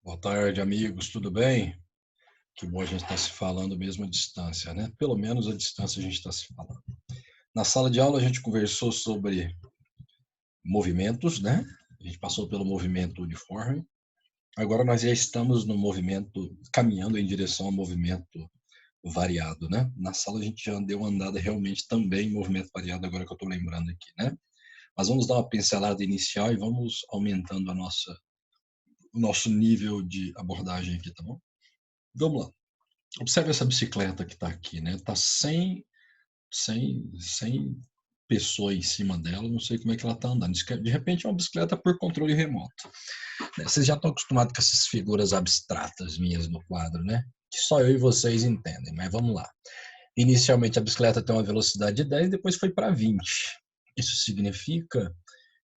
Boa tarde, amigos, tudo bem? Que bom a gente estar se falando mesmo à distância, né? Pelo menos à distância a gente está se falando. Na sala de aula a gente conversou sobre movimentos, né? A gente passou pelo movimento uniforme. Agora nós já estamos no movimento, caminhando em direção ao movimento variado, né? Na sala a gente já deu uma andada realmente também em movimento variado, agora que eu estou lembrando aqui, né? Mas vamos dar uma pincelada inicial e vamos aumentando o nosso nível de abordagem aqui, tá bom? Vamos lá. Observe essa bicicleta que está aqui, né? Tá sem pessoa em cima dela, não sei como é que ela está andando. De repente é uma bicicleta por controle remoto. Vocês já estão acostumados com essas figuras abstratas minhas no quadro, né? Que só eu e vocês entendem, mas vamos lá. Inicialmente a bicicleta tem uma velocidade de 10, depois foi para 20. Isso significa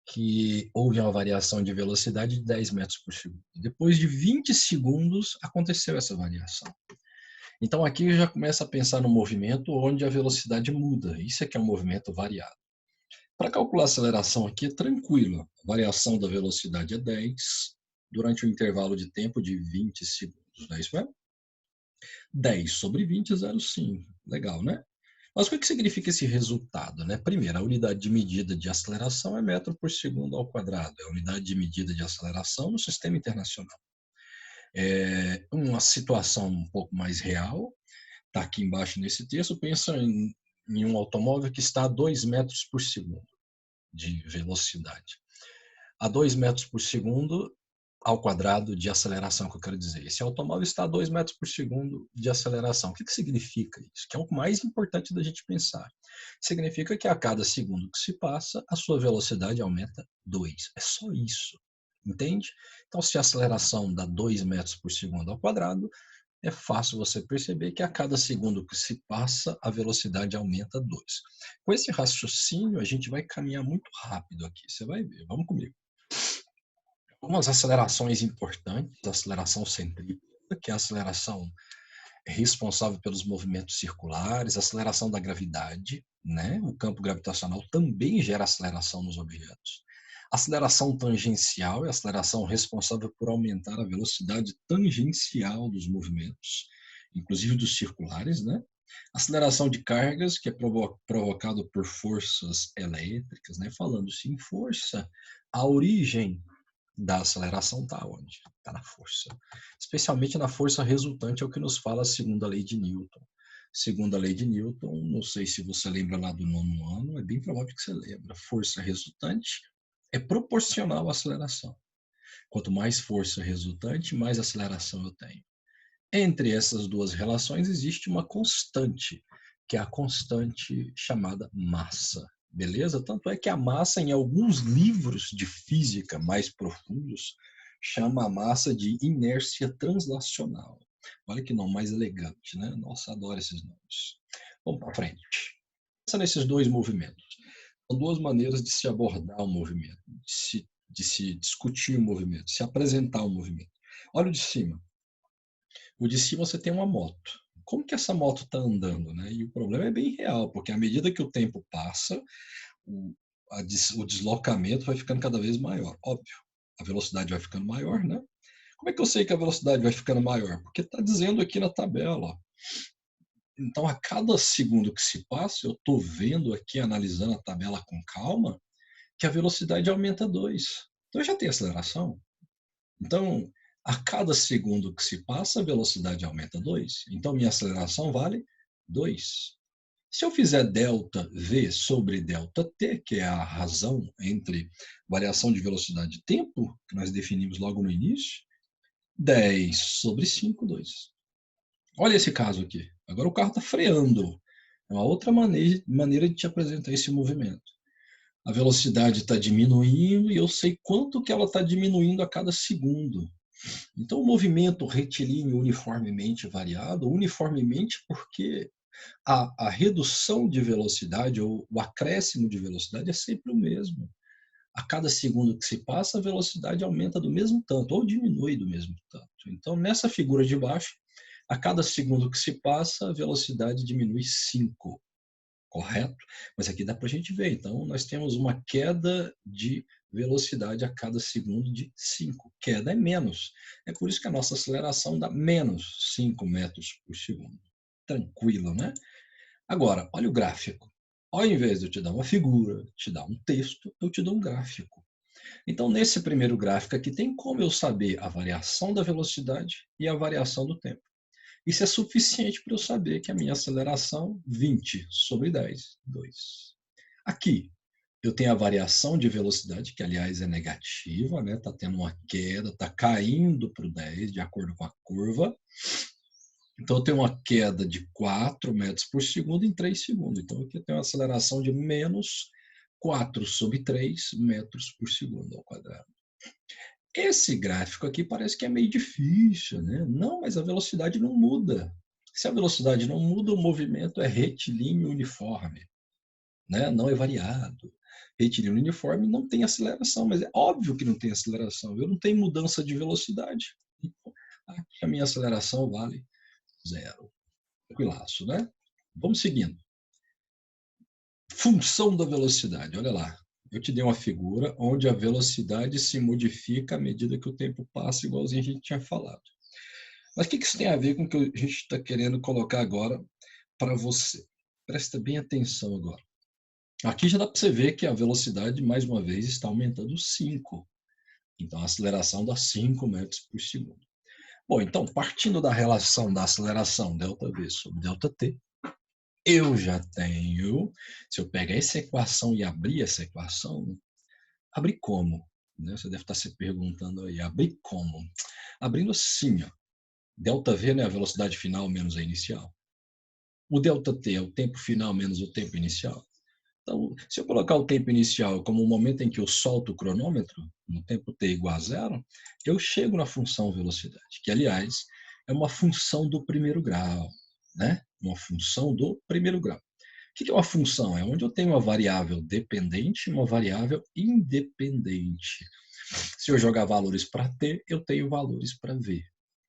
que houve uma variação de velocidade de 10 metros por segundo. Depois de 20 segundos aconteceu essa variação. Então aqui já começa a pensar no movimento onde a velocidade muda. Isso é que é um movimento variado. Para calcular a aceleração aqui é tranquilo. A variação da velocidade é 10 durante um intervalo de tempo de 20 segundos. Não é isso mesmo? 10 sobre 20 é 0,5. Legal, né? Mas o que significa esse resultado? Né? Primeiro, a unidade de medida de aceleração é metro por segundo ao quadrado. É a unidade de medida de aceleração no sistema internacional. É uma situação um pouco mais real. Está aqui embaixo nesse texto, pensa em um automóvel que está a 2 metros por segundo de velocidade. A 2 metros por segundo ao quadrado de aceleração, que eu quero dizer. Esse automóvel está a 2 metros por segundo de aceleração. O que significa isso? Que é o mais importante da gente pensar. Significa que a cada segundo que se passa, a sua velocidade aumenta 2. É só isso. Entende? Então, se a aceleração dá 2 metros por segundo ao quadrado, é fácil você perceber que a cada segundo que se passa, a velocidade aumenta 2. Com esse raciocínio, a gente vai caminhar muito rápido aqui. Você vai ver. Vamos comigo. Algumas acelerações importantes, a aceleração centrípeta, que é a aceleração responsável pelos movimentos circulares, a aceleração da gravidade, né? O campo gravitacional também gera aceleração nos objetos. A aceleração tangencial é a aceleração responsável por aumentar a velocidade tangencial dos movimentos, inclusive dos circulares, né? A aceleração de cargas, que é provocado por forças elétricas, né? Falando-se em força, a origem da aceleração está onde? Está na força. Especialmente na força resultante, é o que nos fala a segunda lei de Newton. Segundo a lei de Newton, não sei se você lembra lá do nono ano, é bem provável que você lembra. Força resultante é proporcional à aceleração. Quanto mais força resultante, mais aceleração eu tenho. Entre essas duas relações existe uma constante, que é a constante chamada massa. Beleza? Tanto é que a massa, em alguns livros de física mais profundos, chama a massa de inércia translacional. Olha que nome mais elegante, né? Nossa, adoro esses nomes. Vamos para frente. Pensa nesses dois movimentos. São duas maneiras de se abordar o movimento, de se discutir o movimento, de se apresentar o movimento. Olha o de cima. O de cima você tem uma moto. Como que essa moto está andando, né? E o problema é bem real, porque à medida que o tempo passa, o, o deslocamento vai ficando cada vez maior. Óbvio, a velocidade vai ficando maior, né? Como é que eu sei que a velocidade vai ficando maior? Porque está dizendo aqui na tabela. Então, a cada segundo que se passa, eu estou vendo aqui, analisando a tabela com calma, que a velocidade aumenta 2. Então, eu já tenho aceleração. Então, a cada segundo que se passa, a velocidade aumenta 2. Então, minha aceleração vale 2. Se eu fizer delta V sobre delta T, que é a razão entre variação de velocidade e tempo, que nós definimos logo no início, 10 sobre 5, 2. Olha esse caso aqui. Agora o carro está freando. É uma outra maneira de te apresentar esse movimento. A velocidade está diminuindo e eu sei quanto que ela está diminuindo a cada segundo. Então, o movimento retilíneo uniformemente variado, uniformemente porque a redução de velocidade ou o acréscimo de velocidade é sempre o mesmo. A cada segundo que se passa, a velocidade aumenta do mesmo tanto ou diminui do mesmo tanto. Então, nessa figura de baixo, a cada segundo que se passa, a velocidade diminui 5. correto? Mas aqui dá para a gente ver. Então, nós temos uma queda de velocidade a cada segundo de 5. Queda é menos. É por isso que a nossa aceleração dá menos 5 metros por segundo. Tranquilo, né? Agora, olha o gráfico. Ao invés de eu te dar uma figura, te dar um texto, eu te dou um gráfico. Então, nesse primeiro gráfico aqui, tem como eu saber a variação da velocidade e a variação do tempo. Isso é suficiente para eu saber que a minha aceleração, 20 sobre 10, 2. Aqui, eu tenho a variação de velocidade, que aliás é negativa, né? Está tendo uma queda, está caindo para o 10, de acordo com a curva. Então, eu tenho uma queda de 4 metros por segundo em 3 segundos. Então, aqui eu tenho uma aceleração de menos 4 sobre 3 metros por segundo ao quadrado. Esse gráfico aqui parece que é meio difícil, né? Não, mas a velocidade não muda. Se a velocidade não muda, o movimento é retilíneo uniforme, né? Não é variado. Retilíneo uniforme não tem aceleração, mas é óbvio que não tem aceleração. Eu não tenho mudança de velocidade. Então, aqui a minha aceleração vale 0. Tranquilaço, né? Vamos seguindo. Função da velocidade, olha lá. Eu te dei uma figura onde a velocidade se modifica à medida que o tempo passa, igualzinho a gente tinha falado. Mas o que isso tem a ver com o que a gente está querendo colocar agora para você? Presta bem atenção agora. Aqui já dá para você ver que a velocidade, mais uma vez, está aumentando 5. Então, a aceleração dá 5 metros por segundo. Bom, então, partindo da relação da aceleração ΔV sobre ΔT, eu já tenho, se eu pegar essa equação e abrir essa equação, abrir como? Né? Você deve estar se perguntando aí, abrir como? Abrindo assim, ó. ΔV, né, a velocidade final menos a inicial. O ΔT é o tempo final menos o tempo inicial. Então, se eu colocar o tempo inicial como o momento em que eu solto o cronômetro, no tempo t igual a 0, eu chego na função velocidade, que, aliás, é uma função do primeiro grau, né? Uma função do primeiro grau. O que é uma função? É onde eu tenho uma variável dependente e uma variável independente. Se eu jogar valores para t, eu tenho valores para v.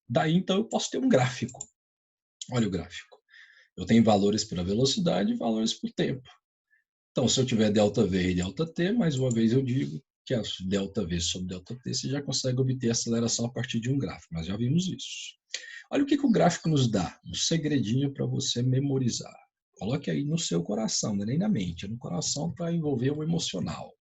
Daí, então, eu posso ter um gráfico. Olha o gráfico. Eu tenho valores para velocidade e valores para o tempo. Então, se eu tiver ΔV e ΔT, mais uma vez eu digo que a ΔV sobre ΔT, você já consegue obter aceleração a partir de um gráfico. Nós já vimos isso. Olha o que o gráfico nos dá. Um segredinho para você memorizar. Coloque aí no seu coração, não é nem na mente. É no coração para envolver o emocional.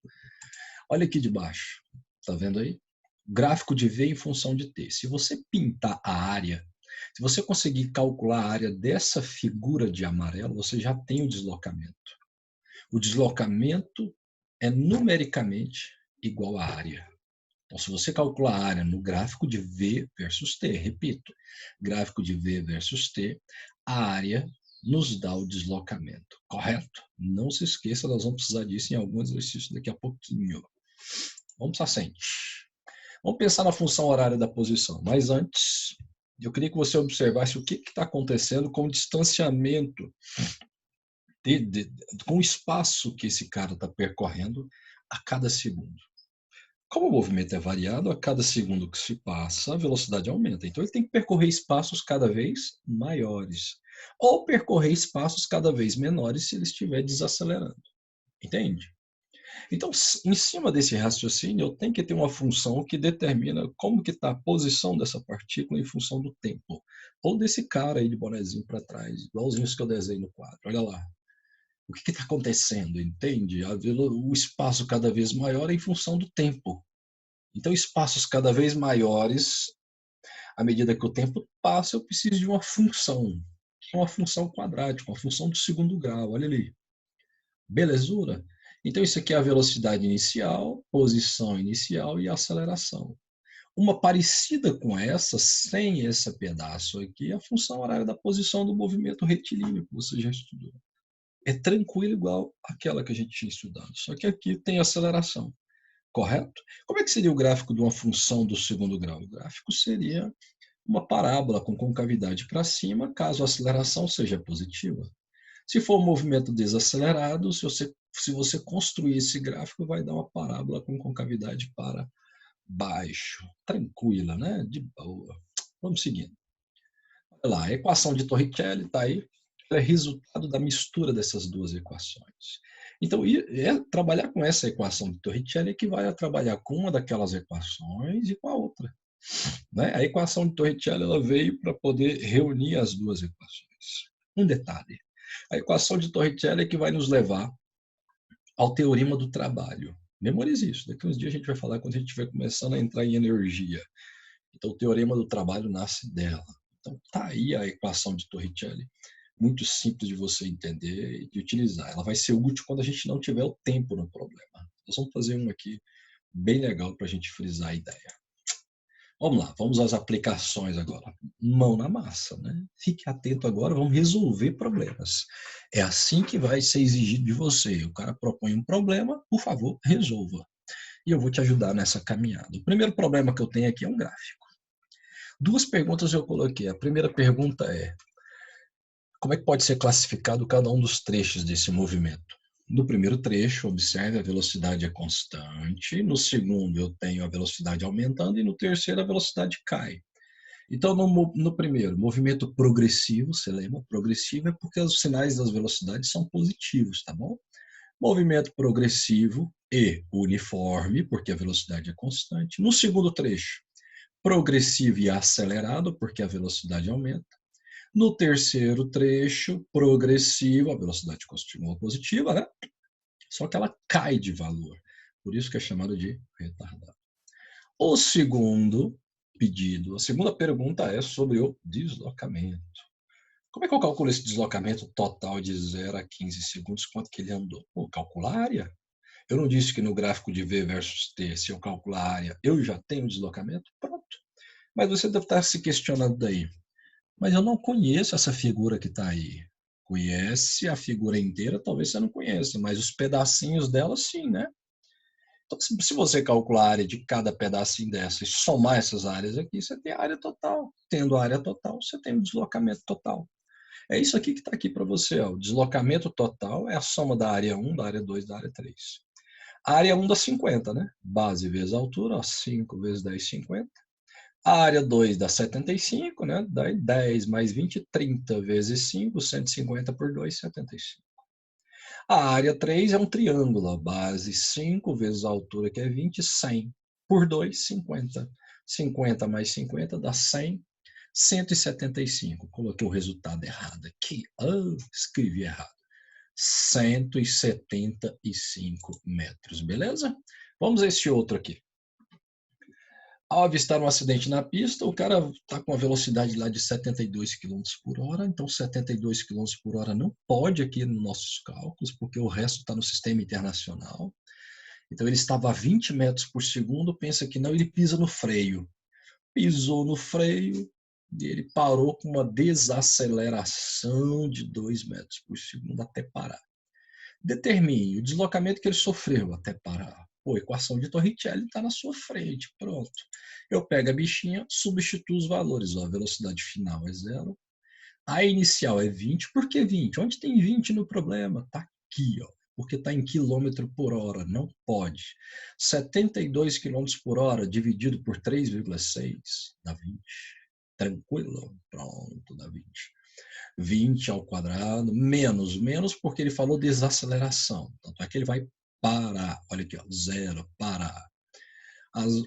Olha aqui de baixo. Está vendo aí? Gráfico de V em função de T. Se você pintar a área, se você conseguir calcular a área dessa figura de amarelo, você já tem o deslocamento. O deslocamento é numericamente igual à área. Então, se você calcular a área no gráfico de V versus T, repito, gráfico de V versus T, a área nos dá o deslocamento, correto? Não se esqueça, nós vamos precisar disso em algum exercício daqui a pouquinho. Vamos para frente. Vamos pensar na função horária da posição, mas antes, eu queria que você observasse o que está acontecendo com o distanciamento com o espaço que esse cara está percorrendo a cada segundo. Como o movimento é variado, a cada segundo que se passa, a velocidade aumenta. Então, ele tem que percorrer espaços cada vez maiores. Ou percorrer espaços cada vez menores se ele estiver desacelerando. Entende? Então, em cima desse raciocínio, eu tenho que ter uma função que determina como que está a posição dessa partícula em função do tempo. Ou desse cara aí de bonezinho para trás, igualzinho os que eu desenho no quadro. Olha lá. O que está acontecendo, entende? O espaço cada vez maior é em função do tempo. Então, espaços cada vez maiores, à medida que o tempo passa, eu preciso de uma função quadrática, uma função do segundo grau, olha ali. Belezura? Então, isso aqui é a velocidade inicial, posição inicial e aceleração. Uma parecida com essa, sem esse pedaço aqui, é a função horária da posição do movimento retilíneo, que você já estudou. É tranquilo igual àquela que a gente tinha estudado, só que aqui tem aceleração, correto? Como é que seria o gráfico de uma função do segundo grau? O gráfico seria uma parábola com concavidade para cima, caso a aceleração seja positiva. Se for um movimento desacelerado, se você construir esse gráfico, vai dar uma parábola com concavidade para baixo. Tranquila, né? De boa. Vamos seguindo. Olha lá, a equação de Torricelli está aí. é resultado da mistura dessas duas equações. Então, trabalhar com essa equação de Torricelli equivale a trabalhar com uma daquelas equações e com a outra. Né? A equação de Torricelli ela veio para poder reunir as duas equações. Um detalhe, a equação de Torricelli é que vai nos levar ao teorema do trabalho. Memorize isso, daqui a uns dias a gente vai falar quando a gente estiver começando a entrar em energia. Então, o teorema do trabalho nasce dela. Então, tá aí a equação de Torricelli, muito simples de você entender e de utilizar. Ela vai ser útil quando a gente não tiver o tempo no problema. Nós vamos fazer um aqui bem legal para a gente frisar a ideia. Vamos lá, vamos às aplicações agora. Mão na massa, né? Fique atento agora, vamos resolver problemas. É assim que vai ser exigido de você. O cara propõe um problema, por favor, resolva. E eu vou te ajudar nessa caminhada. O primeiro problema que eu tenho aqui é um gráfico. Duas perguntas eu coloquei. A primeira pergunta é: como é que pode ser classificado cada um dos trechos desse movimento? No primeiro trecho, observe, a velocidade é constante. No segundo, eu tenho a velocidade aumentando. E no terceiro, a velocidade cai. Então, no primeiro, movimento progressivo, você lembra? Progressivo é porque os sinais das velocidades são positivos, tá bom? Movimento progressivo e uniforme, porque a velocidade é constante. No segundo trecho, progressivo e acelerado, porque a velocidade aumenta. No terceiro trecho, progressivo, a velocidade continua positiva, né? Só que ela cai de valor. Por isso que é chamado de retardado. O segundo pedido, a segunda pergunta é sobre o deslocamento. Como é que eu calculo esse deslocamento total de 0 a 15 segundos? Quanto que ele andou? Pô, calcular a área. Eu não disse que no gráfico de V versus T, se eu calcular a área, eu já tenho deslocamento? Pronto. Mas você deve estar se questionando daí. Mas eu não conheço essa figura que está aí. Conhece a figura inteira? Talvez você não conheça, mas os pedacinhos dela sim, né? Então, se você calcular a área de cada pedacinho dessa e somar essas áreas aqui, você tem a área total. Tendo a área total, você tem o deslocamento total. É isso aqui que está aqui para você. Ó. O deslocamento total é a soma da área 1, da área 2, da área 3. A área 1 dá 50, né? Base vezes a altura, ó, 5 vezes 10, 50. A área 2 dá 75, né? Daí 10 mais 20, 30 vezes 5, 150 por 2, 75. A área 3 é um triângulo, a base 5 vezes a altura, que é 20, 100. Por 2, 50. 50 mais 50 dá 100, 175. Coloquei o resultado errado aqui. Escrevi errado. 175 metros, beleza? Vamos a esse outro aqui. Ao avistar um acidente na pista, o cara está com a velocidade lá de 72 km por hora, então 72 km por hora não pode aqui nos nossos cálculos, porque o resto está no sistema internacional. Então ele estava a 20 metros por segundo, pensa que não, ele pisa no freio. Pisou no freio e ele parou com uma desaceleração de 2 metros por segundo até parar. Determine o deslocamento que ele sofreu até parar. Pô, a equação de Torricelli está na sua frente, pronto. Eu pego a bichinha, substituo os valores. Ó, a velocidade final é 0. A inicial é 20. Por que 20? Onde tem 20 no problema? Está aqui, ó. Porque está em quilômetro por hora. Não pode. 72 quilômetros por hora dividido por 3,6 dá 20. Tranquilo? Pronto, dá 20. 20 ao quadrado, menos porque ele falou desaceleração. Tanto é que ele vai parar. Olha aqui, ó, 0, parar.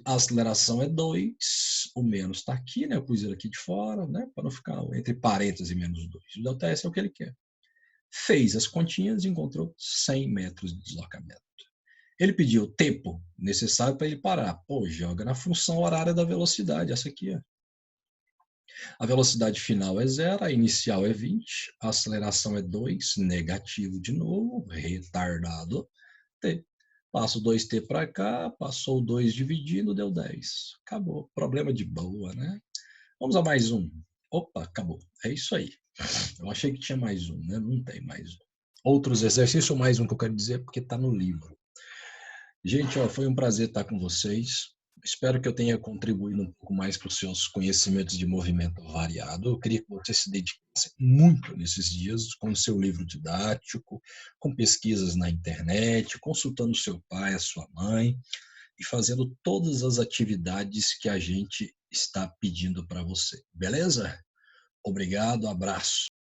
A aceleração é 2, o menos está aqui, né? Eu pus ele aqui de fora, né? Para não ficar entre parênteses e menos 2. O ΔS é o que ele quer. Fez as continhas e encontrou 100 metros de deslocamento. Ele pediu o tempo necessário para ele parar. Pô, joga na função horária da velocidade, essa aqui, ó. A velocidade final é 0, a inicial é 20, a aceleração é 2, negativo de novo, retardado, T. Passo 2T para cá, passou 2 dividindo, deu 10. Acabou. Problema de boa, né? Vamos a mais um. Opa, acabou. É isso aí. Eu achei que tinha mais um, né? Não tem mais um. Outros exercícios, mais um que eu quero dizer, porque está no livro. Gente, ó, foi um prazer estar com vocês. Espero que eu tenha contribuído um pouco mais para os seus conhecimentos de movimento variado. Eu queria que você se dedicasse muito nesses dias com o seu livro didático, com pesquisas na internet, consultando seu pai, a sua mãe e fazendo todas as atividades que a gente está pedindo para você. Beleza? Obrigado, abraço.